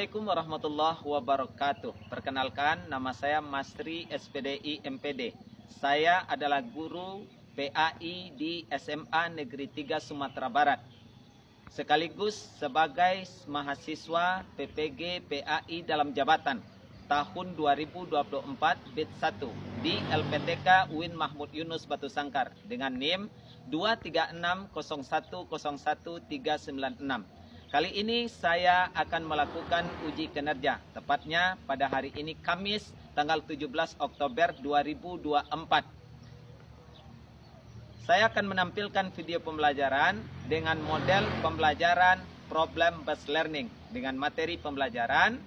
Assalamualaikum warahmatullahi wabarakatuh. Perkenalkan, nama saya Masri SPDI MPD. Saya adalah guru PAI di SMA Negeri 3 Sumatera Barat, sekaligus sebagai mahasiswa PPG PAI dalam jabatan tahun 2024 BIT 1 di LPTK UIN Mahmud Yunus Batu Sangkar dengan NIM 23601010396. Kali ini saya akan melakukan uji kinerja, tepatnya pada hari ini Kamis tanggal 17 Oktober 2024. Saya akan menampilkan video pembelajaran dengan model pembelajaran problem based learning dengan materi pembelajaran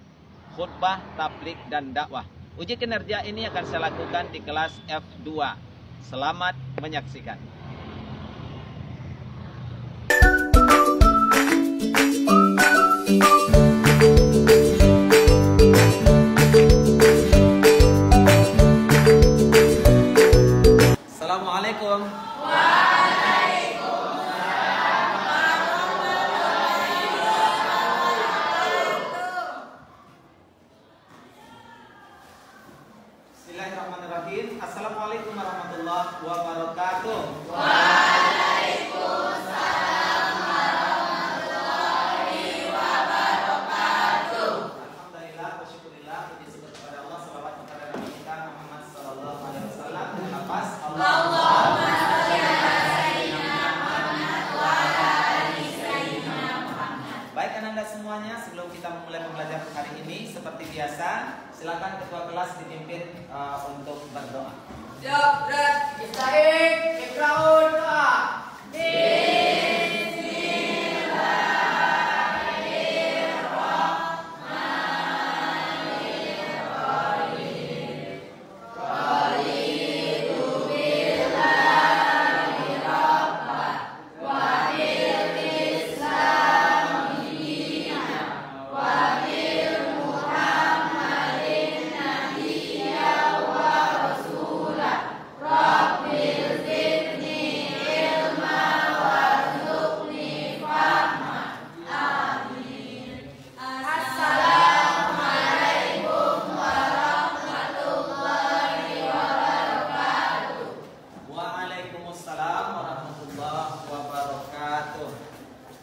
khutbah, tabligh, dan dakwah. Uji kinerja ini akan saya lakukan di kelas F2. Selamat menyaksikan. Assalamualaikum. Bismillahirrahmanirrahim. Assalamualaikum warahmatullahi wabarakatuh. Waalaikumsalam warahmatullahi wabarakatuh. Alhamdulillah, bersyukurillah, puji syukur kepada Allah, salawat kepada Nabi kita Muhammad sallallahu alaihi wasallam. Nafas Allahumma shalli ala sayyidina Muhammad wa ala ali sayyidina Muhammad. Baik Anda semuanya, sebelum kita memulai pembelajaran hari ini, seperti biasa, silakan ketua kelas dipimpin untuk berdoa. Jabrat Istaik Ikraun doa.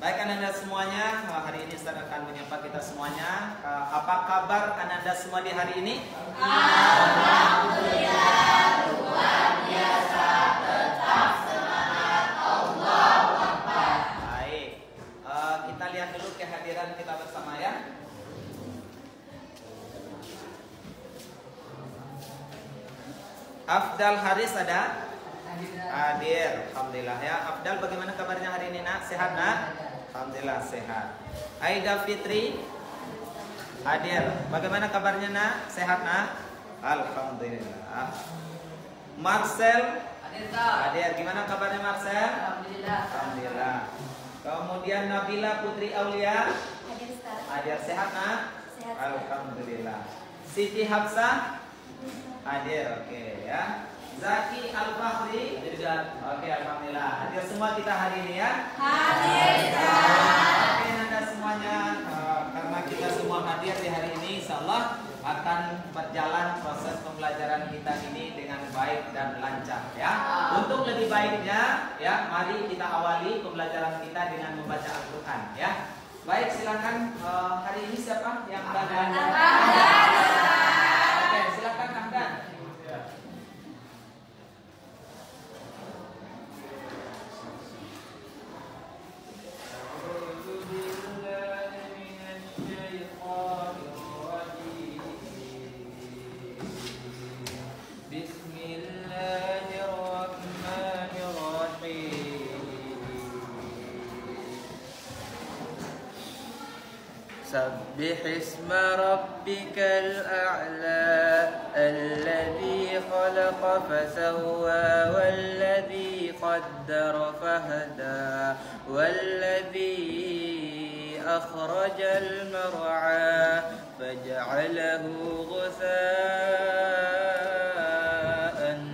Baik Anda semuanya, hari ini saya akan menyapa kita semuanya. Apa kabar Anda semua di hari ini? Alhamdulillah, luar biasa, tetap semangat, Allahu Akbar. Baik, kita lihat dulu kehadiran kita bersama ya. Afdal Haris ada? Hadir, alhamdulillah ya. Afdal, bagaimana kabarnya hari ini nak? Sehat nak? Alhamdulillah sehat. Aida Fitri hadir. Bagaimana kabarnya nak? Sehat nak? Alhamdulillah. Marcel hadir. Gimana kabarnya Marcel? Alhamdulillah. Alhamdulillah. Kemudian Nabila Putri Aulia hadir. Sehat nak? Sehat. Alhamdulillah. Siti Hafsah hadir. Oke ya. Zaki Al-Fahri hadir. Oke, alhamdulillah. Hadir semua kita hari ini ya. Hadir. Oke Anda semuanya, karena kita semua hadir di hari ini, insyaallah akan berjalan proses pembelajaran kita ini dengan baik dan lancar ya. Untuk lebih baiknya ya, mari kita awali pembelajaran kita dengan membaca Al-Qur'an ya. Baik, silakan hari ini siapa yang akan Oke, silakan Ahdan. سبح اسم ربك الأعلى الذي خلق فسوى والذي قدر فهدى والذي أخرج المرعى فجعله غثاء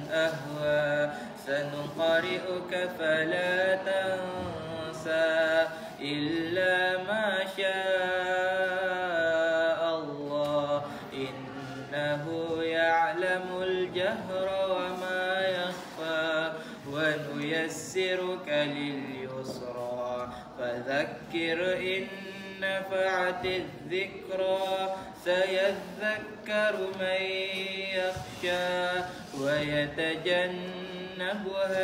أهوى سنقرئك فلا تنسى إلا ما شاء ونيسرك لليسرى فذكر إن نفعت الذكرى سيذكر من يخشى ويتجنبها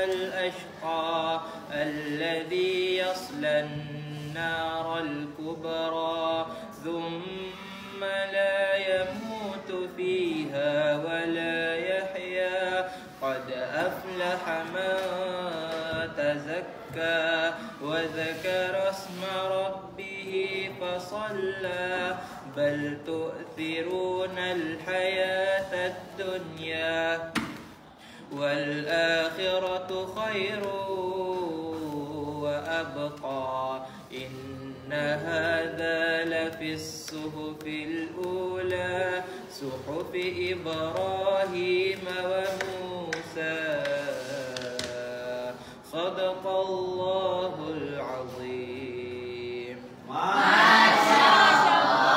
الأشقى الذي يصلى النار الكبرى ثم لا يموت فيها ولا يحيا قد أفلح من تزكى وذكر اسم ربه فصلى بل تؤثرون الحياة الدنيا والآخرة خير وأبقى إن هذا لفي الصحف الأولى صحف إبراهيم وموسى صدق الله العظيم. Masya Allah.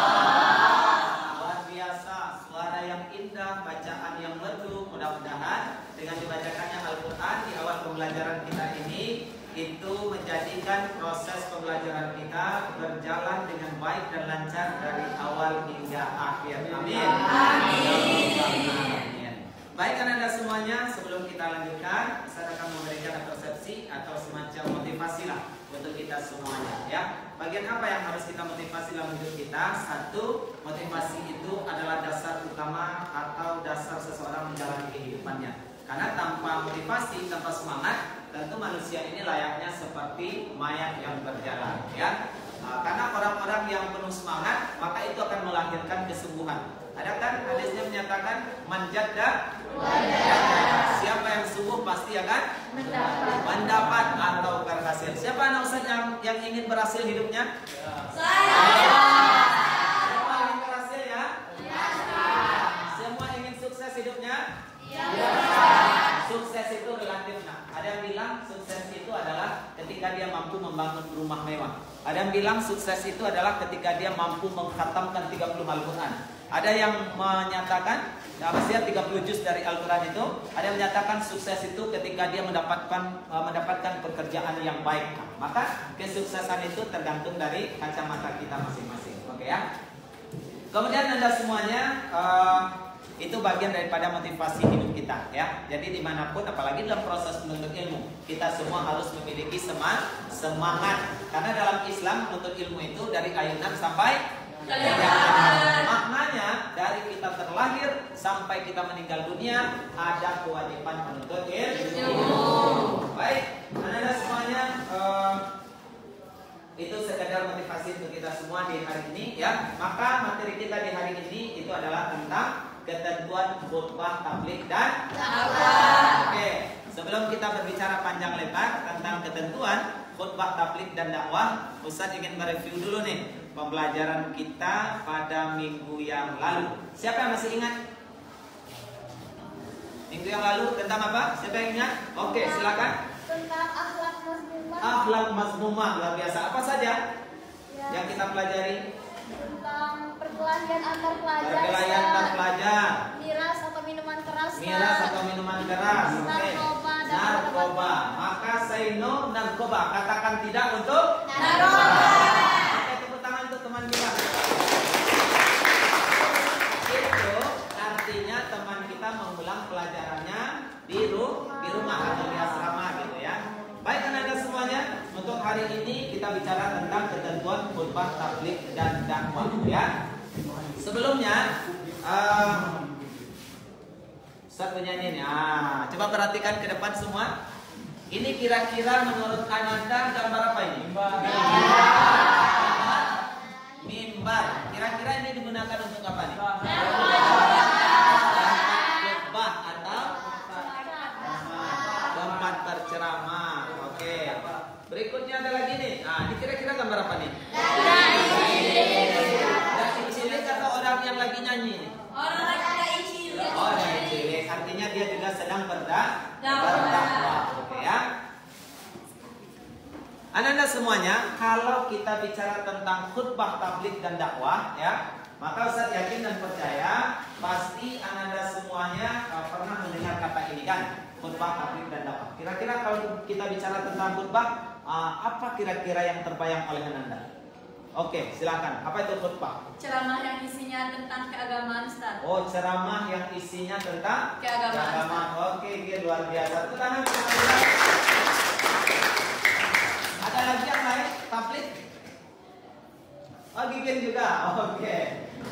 Luar biasa, suara yang indah, bacaan yang merdu. Mudah-mudahan dengan dibacakannya Al-Quran di awal pembelajaran kita ini itu menjadikan proses pembelajaran kita berjalan dengan baik dan lancar dari awal hingga akhir. Amin. Amin. Baik anak-anak semuanya, sebelum kita lanjutkan, saya akan memberikan persepsi atau semacam motivasi lah untuk kita semuanya, ya. Bagian apa yang harus kita motivasi dalam hidup kita? Satu, motivasi itu adalah dasar utama atau dasar seseorang menjalani kehidupannya. Karena tanpa motivasi, tanpa semangat, tentu manusia ini layaknya seperti mayat yang berjalan, ya. Karena orang-orang yang penuh semangat, maka itu akan melahirkan kesembuhan. Ada kan hadisnya menyatakan manjada, siapa yang sungguh pasti akan mendapat atau berhasil. Siapa anak Ustaz yang ingin berhasil hidupnya? Saya. Semua ingin berhasil ya? Semua ingin sukses hidupnya? Sukses itu relatif. Nah, ada yang bilang sukses itu adalah ketika dia mampu membangun rumah mewah. Ada yang bilang sukses itu adalah ketika dia mampu mengkhatamkan 30 Al-Quran. Ada yang menyatakan 30 juz dari Al-Quran itu. Ada yang menyatakan sukses itu ketika dia mendapatkan pekerjaan yang baik. Nah, maka kesuksesan itu tergantung dari kacamata kita masing-masing. Oke ya. Kemudian Anda semuanya itu bagian daripada motivasi hidup kita, ya. Jadi dimanapun, apalagi dalam proses menuntut ilmu, kita semua harus memiliki semangat. Karena dalam Islam menuntut ilmu itu dari ayunan sampai keyakinan. Maknanya dari kita terlahir sampai kita meninggal dunia ada kewajiban menuntut ilmu. Baik, anak-anak semuanya, itu sekedar motivasi untuk kita semua di hari ini, ya. Maka materi kita di hari ini itu adalah tentang ketentuan khutbah tabligh dan dakwah. Oke, sebelum kita berbicara panjang lebar tentang ketentuan khutbah tabligh dan dakwah, Ustaz ingin mereview dulu nih pembelajaran kita pada minggu yang lalu. Siapa yang masih ingat? Minggu yang lalu tentang apa? Siapa yang ingat? Oke, silakan. Tentang akhlak mazmumah. Akhlak mazmumah, luar biasa. Apa saja yang kita pelajari? Tentang perkelahian antar pelajar. Perkelahian antar pelajar. Miras atau minuman keras. Miras atau minuman keras. Narkoba. Narkoba. Maka say no narkoba. Katakan tidak untuk narkoba. Oke, tepuk tangan untuk teman kita. Itu artinya teman kita mengulang pelajarannya di rumah atau di asrama gitu ya. Baik anak-anak semuanya, untuk hari ini kita bicara tentang ketentuan khutbah tabligh dan dakwah, ya. Sebelumnya, Ustaz punya ini nih. Coba perhatikan ke depan semua. Ini kira-kira menurut Ananda gambar apa ini? Mimbar. Kira-kira ini digunakan untuk apa nih? Khutbah atau tempat berceramah. Oke. Berikutnya ada lagi nih. Ini kira-kira gambar apa nih? Dai cilik atau orang yang lagi nyanyi nih? Orang lagi dai cilik. Oh, dai cilik. Artinya dia juga sedang berdakwah. Oke ya. Anak-anak semuanya, kalau kita bicara tentang khutbah tabligh dan dakwah, ya, maka Ustaz yakin dan percaya pasti anak-anak semuanya pernah mendengar kata ini kan? khutbah, tabligh dan dakwah. Kira-kira kalau kita bicara tentang khutbah, apa kira-kira yang terbayang oleh Ananda? Oke, silakan. Apa itu khutbah? Ceramah yang isinya tentang keagamaan, Ustaz. Oh, ceramah yang isinya tentang Keagamaan. Oke, luar biasa. Tepuk tangan. Ada lagi yang lain? Tabligh? Oh, Gigen juga. Oke.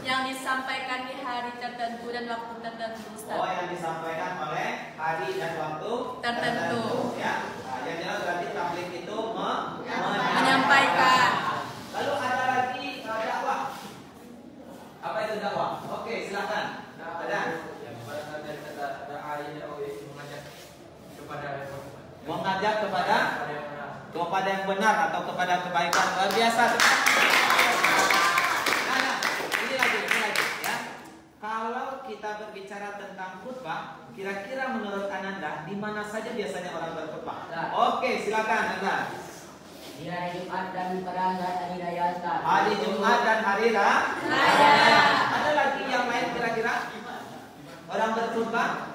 Yang disampaikan di hari tertentu dan waktu tertentu, Ustaz. Oh, yang disampaikan oleh hari dan waktu Tertentu. Ya. Nah, yang jelas berarti tabligh itu Menyampaikan. Lalu ada lagi dakwah. Apa itu dakwah? Oke, silakan. Ada. Mengajak kepada yang benar atau kepada kebaikan. Luar biasa. Nah, ini lagi ya. Kalau kita berbicara tentang khutbah, kira-kira menurut Ananda di mana saja biasanya orang berkhutbah? Oke, silakan Anda. Di hari Jumat dan pada hari raya, Ustaz. Hari Jumat dan hari Raya. Ada lagi yang lain kira-kira? Orang berkhutbah?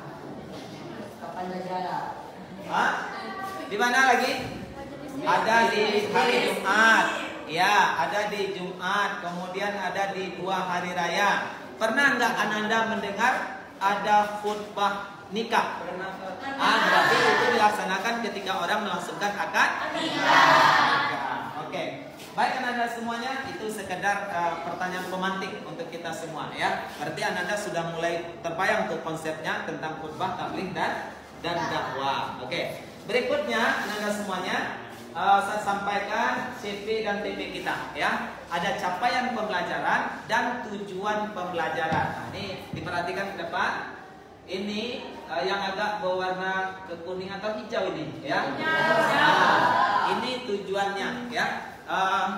Kapan saja. Hah? Di mana lagi? Ada di hari Jumat. Ya, ada di Jumat. Kemudian ada di 2 hari raya. Pernah nggak Ananda mendengar ada khutbah nikah? Berarti itu dilaksanakan ketika orang melangsungkan akad nikah. Oke. Baik Ananda semuanya, itu sekedar pertanyaan pemantik untuk kita semua ya. Berarti Ananda sudah mulai terbayang tuh konsepnya tentang khutbah, tabligh dan dakwah. Oke. Berikutnya Ananda semuanya, saya sampaikan CV dan TP kita ya. Ada capaian pembelajaran dan tujuan pembelajaran. Nah, ini diperhatikan ke depan. Ini yang agak berwarna kekuning atau hijau ini ya. Nah, ini tujuannya ya.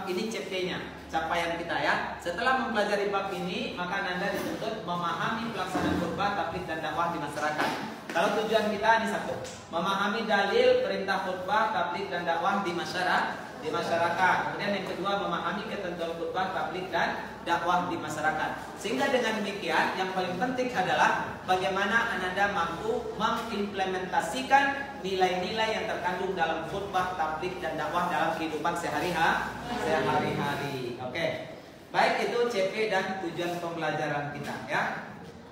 Ini CP-nya, capaian kita ya. Setelah mempelajari bab ini, maka Anda dituntut memahami pelaksanaan khutbah, tabligh dan dakwah di masyarakat. Kalau tujuan kita ini satu, memahami dalil perintah khutbah, tabligh dan dakwah di masyarakat. Kemudian yang kedua, memahami ketentuan khutbah, tabligh dan dakwah di masyarakat. Sehingga dengan demikian, yang paling penting adalah bagaimana Ananda mampu mengimplementasikan nilai-nilai yang terkandung dalam khutbah, tabligh dan dakwah dalam kehidupan sehari-hari. Oke. Baik, itu CP dan tujuan pembelajaran kita ya.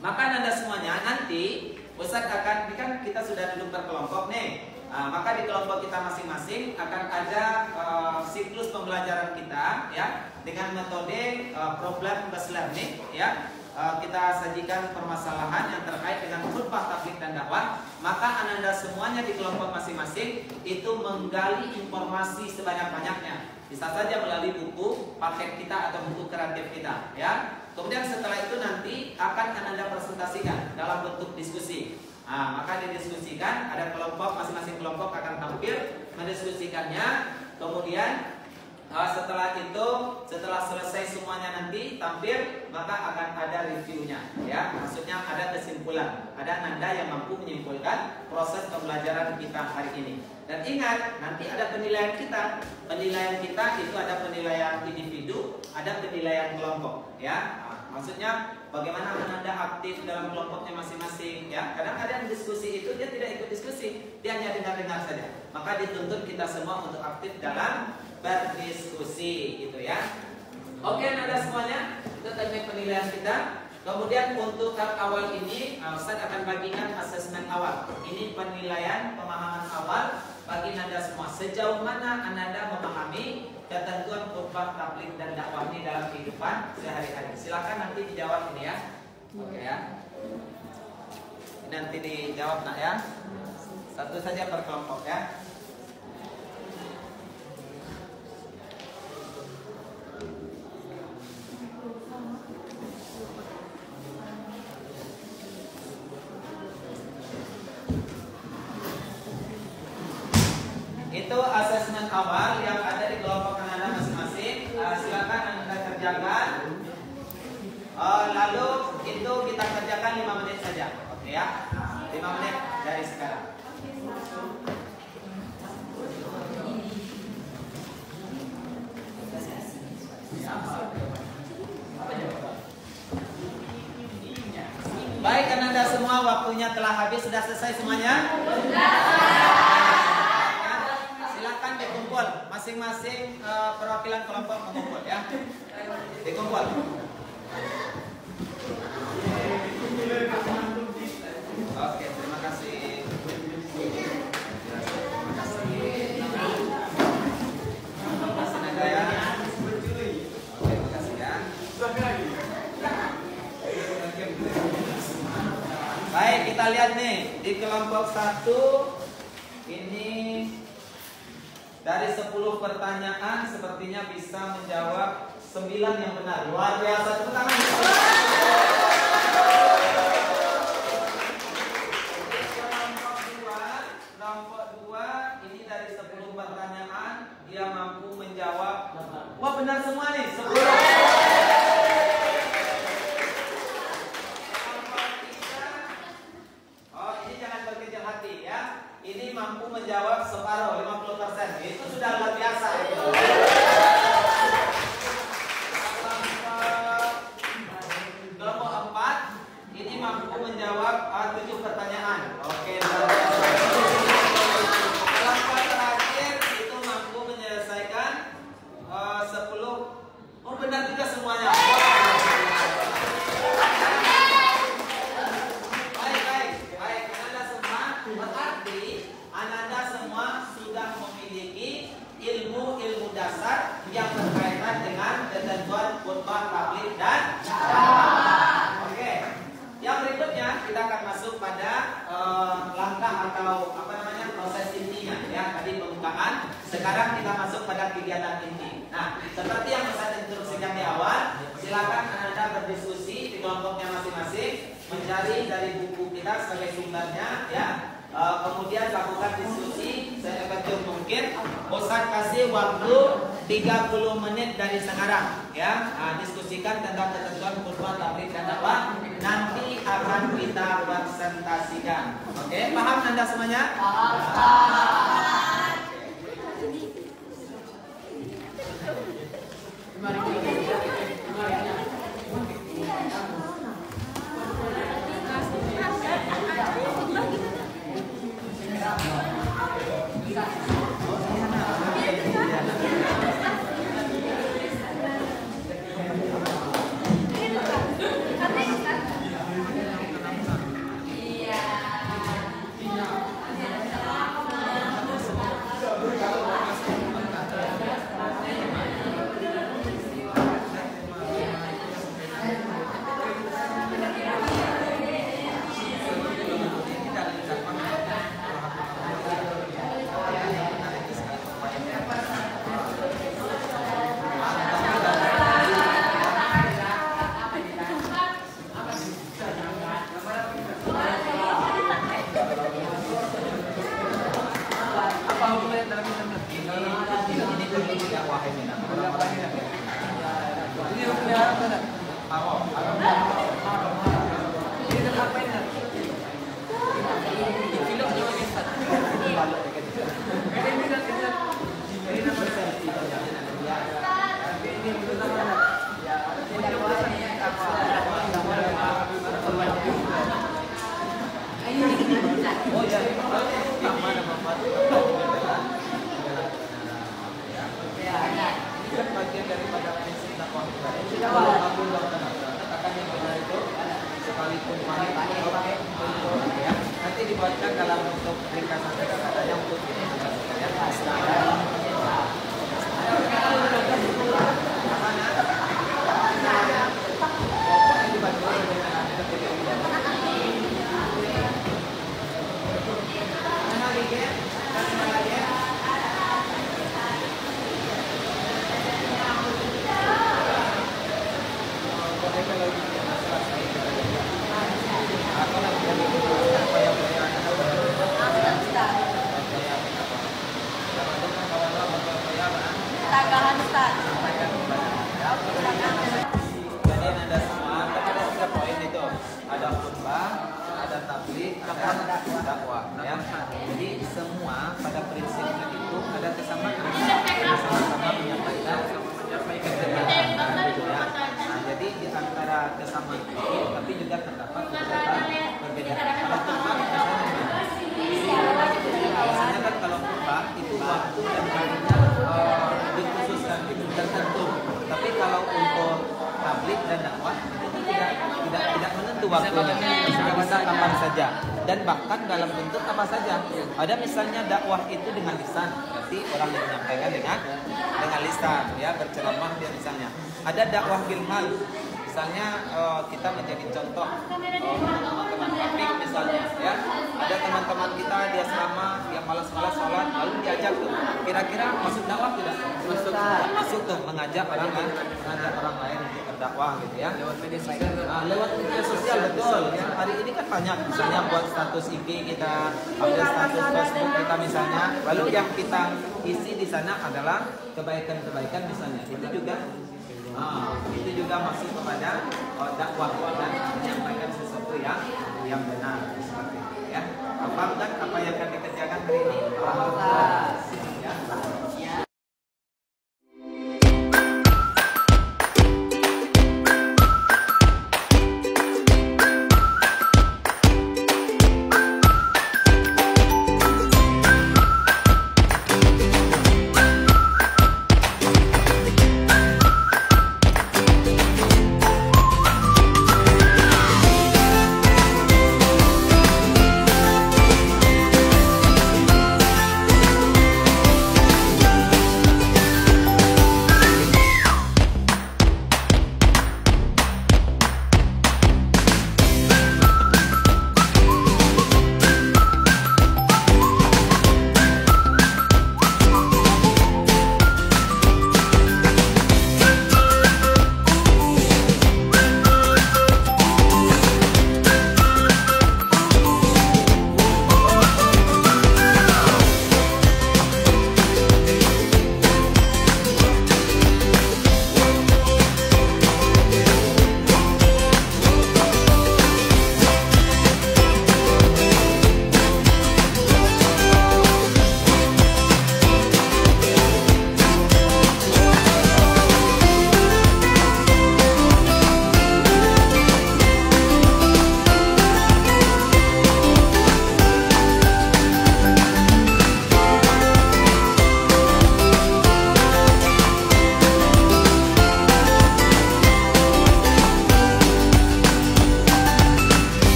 Maka Ananda semuanya nanti Ustaz akan, ini kan kita sudah duduk berkelompok nih. Maka di kelompok kita masing-masing akan ada siklus pembelajaran kita ya dengan metode problem based learning ya. Kita sajikan permasalahan yang terkait dengan khutbah, tabligh dan dakwah. Maka Ananda semuanya di kelompok masing-masing itu menggali informasi sebanyak-banyaknya. Bisa saja melalui buku paket kita atau buku kreatif kita ya. Kemudian setelah itu nanti akan Ananda presentasikan dalam bentuk diskusi. Maka didiskusikan, ada kelompok, masing-masing kelompok akan tampil mendiskusikannya. Kemudian setelah itu, setelah selesai semuanya nanti tampil, maka akan ada reviewnya ya. Maksudnya ada kesimpulan, ada Ananda yang mampu menyimpulkan proses pembelajaran kita hari ini. Dan ingat, nanti ada penilaian kita. Penilaian kita itu ada penilaian individu, ada penilaian kelompok ya. Maksudnya bagaimana Ananda aktif dalam kelompoknya masing-masing ya. Kadang ada yang diskusi itu dia tidak ikut diskusi, dia hanya dengar-dengar saja. Maka dituntut kita semua untuk aktif dalam berdiskusi gitu ya. Oke Ananda semuanya, itu teknik penilaian kita. Kemudian untuk tahap awal ini Ustaz akan bagikan asesmen awal. Ini penilaian pemahaman awal bagi Ananda semua. Sejauh mana Ananda memahami ketentuan khutbah, tabligh dan dakwah ini dalam kehidupan sehari-hari. Silakan nanti dijawab ini ya. Oke ya. Nanti dijawab nak ya. Satu saja per kelompok ya. Itu asesmen awal yang ada di kelompok Ananda masing-masing. Silakan Anda kerjakan. Lalu itu kita kerjakan 5 menit saja. Oke ya. 5 menit dari sekarang. Baik Ananda semua, waktu waktunya telah habis. Sudah selesai semuanya? Silakan dikumpul. Masing-masing perwakilan kelompok mengumpul ya. Dikumpul. Oke, terima kasih. Baik, kita lihat nih di kelompok 1 ini dari 10 pertanyaan sepertinya bisa menjawab 9 yang benar. Luar biasa, tepuk tangan. Kelompok 2 ini dari 10 pertanyaan dia mampu menjawab. Wah, benar semua nih, 10. Ini mampu menjawab separuh, 50%. Itu sudah luar biasa. Kelompok 4 ini mampu menjawab 7 pertanyaan. Oke, luar biasa. Kelompok terakhir itu mampu menyelesaikan 10. Oh, benar juga semuanya. Anda semua sudah memiliki ilmu-ilmu dasar yang berkaitan dengan ketentuan khutbah tabligh dan dakwah. Oke. Yang berikutnya kita akan masuk pada langkah atau proses intinya ya. Tadi pembukaan, sekarang kita masuk pada kegiatan inti. Nah, seperti yang saya instruksikan di awal, silakan Anda berdiskusi di kelompoknya masing-masing, mencari dari buku kita sebagai sumbernya ya. Kemudian lakukan diskusi seefektif mungkin. Ustaz kasih waktu 30 menit dari sekarang ya. Diskusikan tentang ketentuan khutbah tabligh dan dakwah. Nanti akan kita presentasikan. Oke, paham Anda semuanya? Paham. Nanti dibuatkan dalam bentuk ringkasan kata-katanya untuk dakwah ya. Jadi semua pada prinsipnya itu ada kesamaan, sama-sama menyampaikan gitu ya. Nah, jadi di antara kesamaan itu tapi juga terdapat beberapa perbedaan. ada dakwah itu tidak menentu waktunya, bisa kapan saja dan bahkan dalam bentuk apa saja. Ada misalnya dakwah itu dengan lisan, berarti orang yang menyampaikan dengan lisan, ya berceramah dia misalnya. Ada dakwah bil hal, misalnya kita menjadi contoh teman-teman publik misalnya, ya ada teman-teman kita dia selama dia malas-malas sholat lalu diajak tuh, kira-kira masuk dakwah tidak? Masuk tuh, mengajak orang lain untuk berdakwah gitu ya. Lewat media sosial. Lewat media sosial betul. Ya, hari ini kan banyak misalnya buat status IG kita, ada status Facebook kita misalnya, lalu yang kita isi di sana adalah kebaikan-kebaikan misalnya. Itu juga masuk kepada dakwah dan menyampaikan sesuatu yang benar seperti itu ya. Paham kan apa yang akan dikerjakan hari ini? Ya.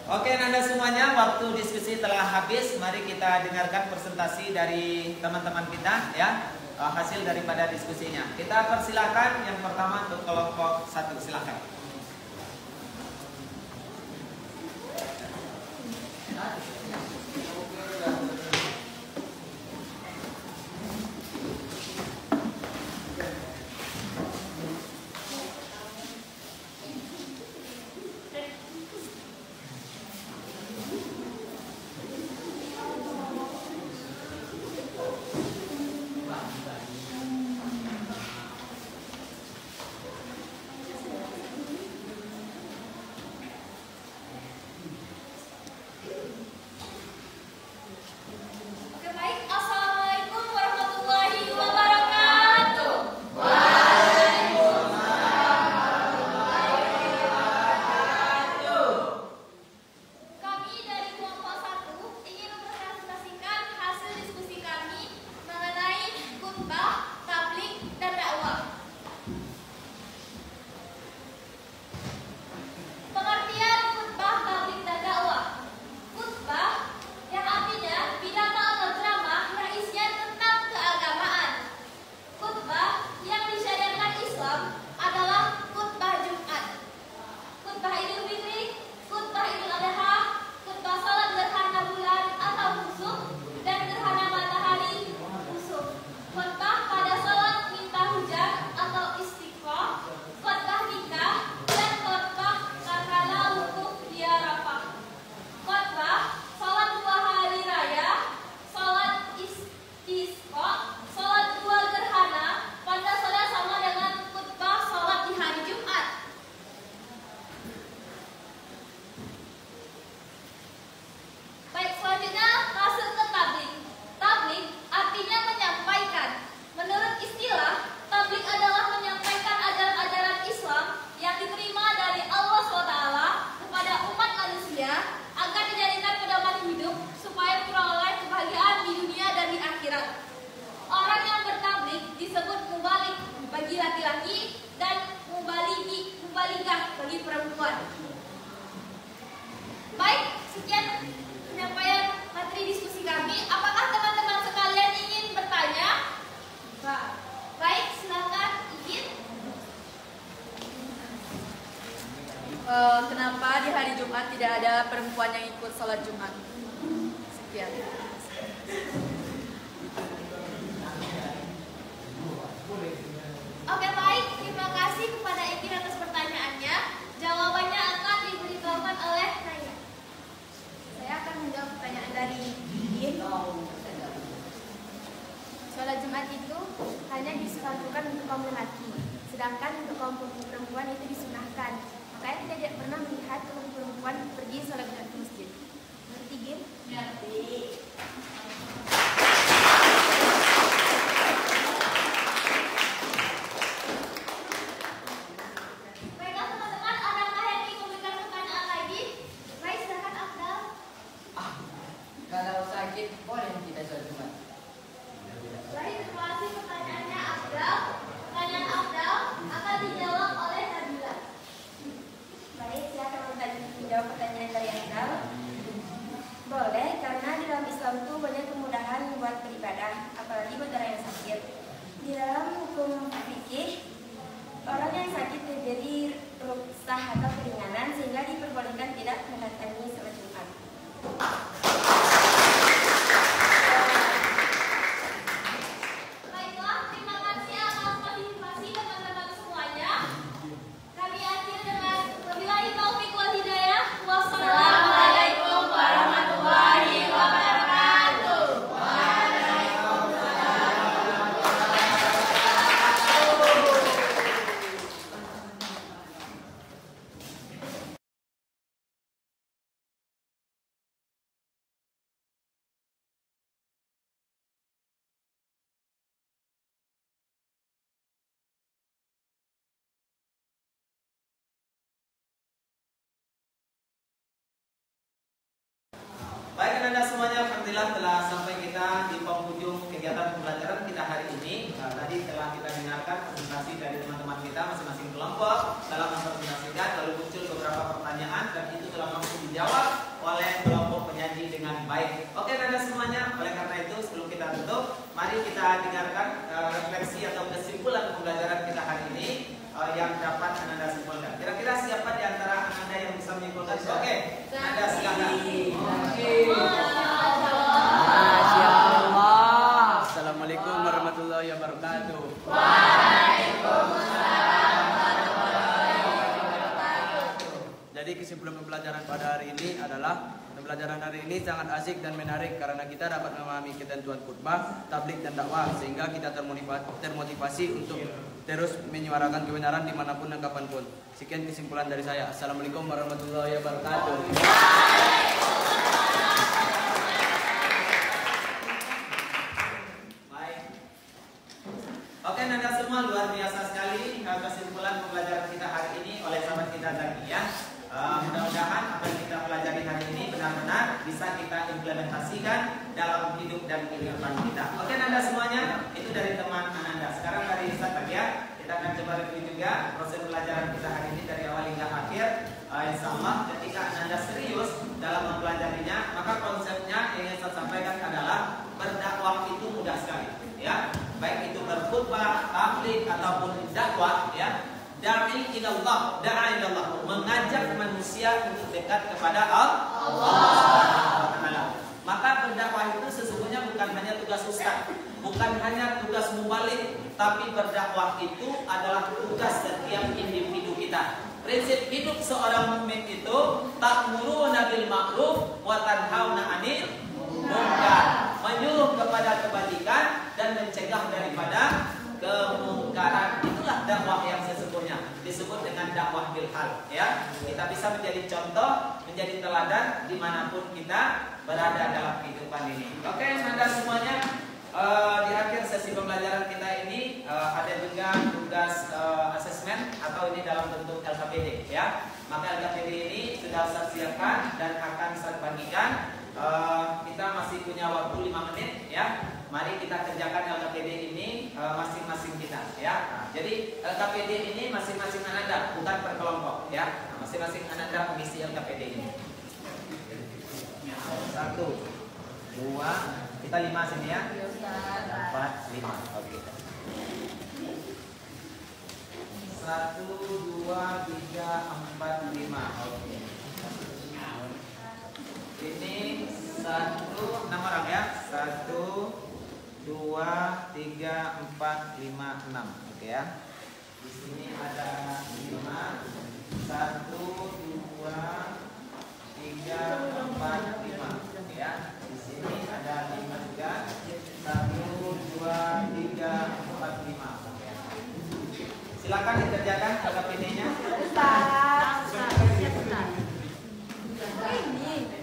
Oke, Anda semuanya, waktu diskusi telah habis. Mari kita dengarkan presentasi dari teman-teman kita ya, hasil daripada diskusinya. Kita persilakan yang pertama untuk kelompok 1, silakan. Kenapa di hari Jumat tidak ada perempuan yang ikut sholat Jumat? Sekian. Oke, baik. Terima kasih kepada Ikin atas pertanyaannya. Jawabannya akan diberitahukan oleh Naya. Saya akan menjawab pertanyaan dari Ikin. Sholat Jumat itu hanya disunahkan untuk kaum lelaki, sedangkan untuk kaum perempuan itu disunahkan. Makanya kita tidak pernah melihat kaum perempuan pergi sholat Jumat ke masjid. Ngerti, Gin? Ngerti. Baiklah teman-teman, adakah yang ingin memberikan pertanyaan lagi? Baik, silakan Afdal. Kalau sakit boleh kita sholat Jumat. Baik, terima kasih pertanyaannya Afdal. Pertanyaan Afdal akan dijawab oleh Nabila. Baik, saya akan menjawab pertanyaan dari Afdal. Boleh, karena di dalam Islam itu banyak kemudahan buat beribadah, apalagi buat orang yang sakit. Di dalam hukum fikih, orang yang sakit terjadi rukhsah atau keringanan sehingga diperbolehkan tidak mendatangi sholat Jumat. Baiklah, terima kasih atas partisipasi teman-teman semuanya. Kami akhiri dengan wabillahi taufiq wal hidayah. Wassalamualaikum warahmatullahi wabarakatuh. Baik Anda semuanya, alhamdulillah telah sampai kita di penghujung kegiatan pembelajaran kita hari ini. Tadi telah kita dengarkan presentasi dari teman-teman kita masing-masing kelompok dalam mempresentasikan, lalu muncul beberapa pertanyaan dan itu telah mampu dijawab oleh kelompok penyaji dengan baik. Oke Anda semuanya, oleh karena itu sebelum kita tutup, mari kita dengarkan refleksi atau kesimpulan pembelajaran kita hari ini yang dapat Anda simpulkan. Kira-kira siapa di antara Anda yang bisa menyimpulkan? Oke, Anda silakan. Masya Allah. Assalamualaikum warahmatullahi wabarakatuh. Jadi kesimpulan pembelajaran pada hari ini adalah pembelajaran hari ini sangat asik dan menarik karena kita dapat memahami ketentuan khutbah, tabligh dan dakwah sehingga kita termotivasi untuk terus menyuarakan kebenaran dimanapun dan kapanpun. Sekian kesimpulan dari saya. Assalamualaikum warahmatullahi wabarakatuh. Baik. Oke, Anda semua luar biasa sekali kesimpulan pembelajaran kita hari ini oleh sahabat kita tadi ya. Mudah-mudahan apa yang kita pelajari hari ini benar-benar bisa kita implementasikan dalam hidup dan kehidupan kita. Oke, Anda semuanya, itu dari teman Ananda. Sekarang dari Ustaz ya, kita akan coba review juga proses pelajaran kita hari ini dari awal hingga akhir. Insya Allah ketika Ananda serius dalam mempelajarinya, maka konsepnya yang saya sampaikan adalah berdakwah itu mudah sekali, ya. Baik itu berkhutbah, tabligh ataupun dakwah, ya. Da'i ilallah, da'a ilallah, mengajak manusia untuk dekat kepada Allah. Maka berdakwah itu sesungguhnya bukan hanya tugas ustaz, bukan hanya tugas mubalik, tapi berdakwah itu adalah tugas setiap individu kita. Prinsip hidup seorang mukmin itu ta'muruna bil ma'ruf wa tanhauna 'anil munkar, menyuruh kepada kebajikan dan mencegah daripada kemungkaran. Itulah dakwah yang sesungguhnya disebut dengan dakwah bil hal, ya. Kita bisa menjadi contoh, menjadi teladan dimanapun kita berada dalam kehidupan ini. Oke, Anda semuanya, di akhir sesi pembelajaran kita ini ada juga tugas asesmen atau ini dalam bentuk LKPD, ya. Maka LKPD ini sudah saya siapkan dan akan saya bagikan. Kita masih punya waktu 5 menit, ya. Mari kita kerjakan LKPD ini masing-masing kita, ya. Nah, jadi LKPD ini masing-masing Anda, bukan per kelompok, ya. Nah, masing-masing Anda mengisi LKPD ini. 1, 2, kita 5 sini ya. 4, 5. Oke. 1, 2, 3, 4, 5. 6 orang ya. 1, 2, 3, 4, 5, 6. Oke ya. Di sini ada 5. 1, 2, 3, 4, 5. Oke ya. Di sini ada 5 juga. 1, 2, 3, 4, 5. Oke ya. Silakan dikerjakan KKPD-nya. Ustaz. Siap Ustaz. Ini.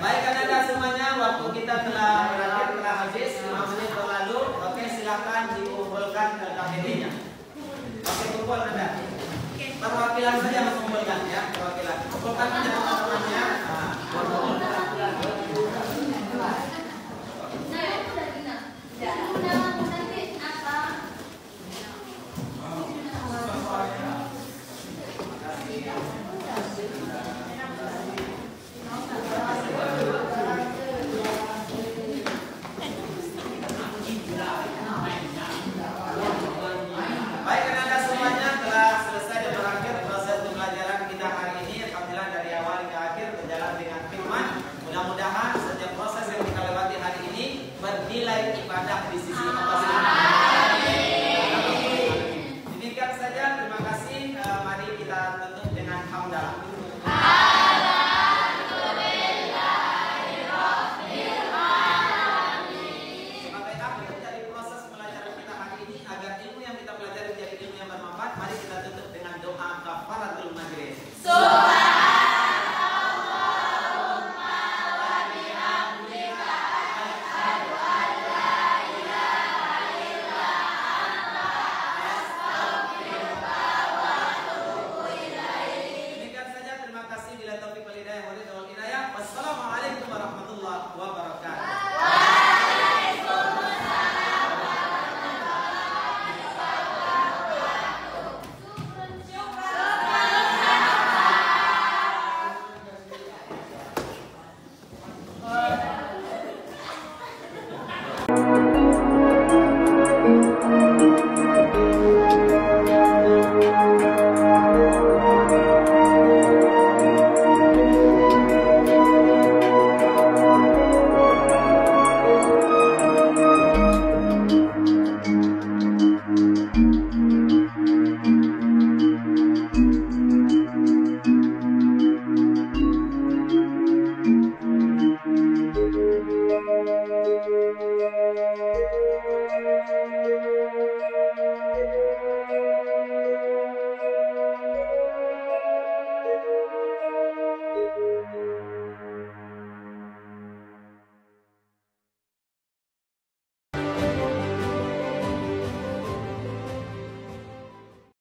Baik, anak-anak semuanya, waktu kita telah berakhir, telah habis 5 menit berlalu. Oke, silakan dikumpulkan KKPD-nya. Oke, kumpul Anda. Perwakilan saja mengumpulkan ya, perwakilan. Kumpulkan aja.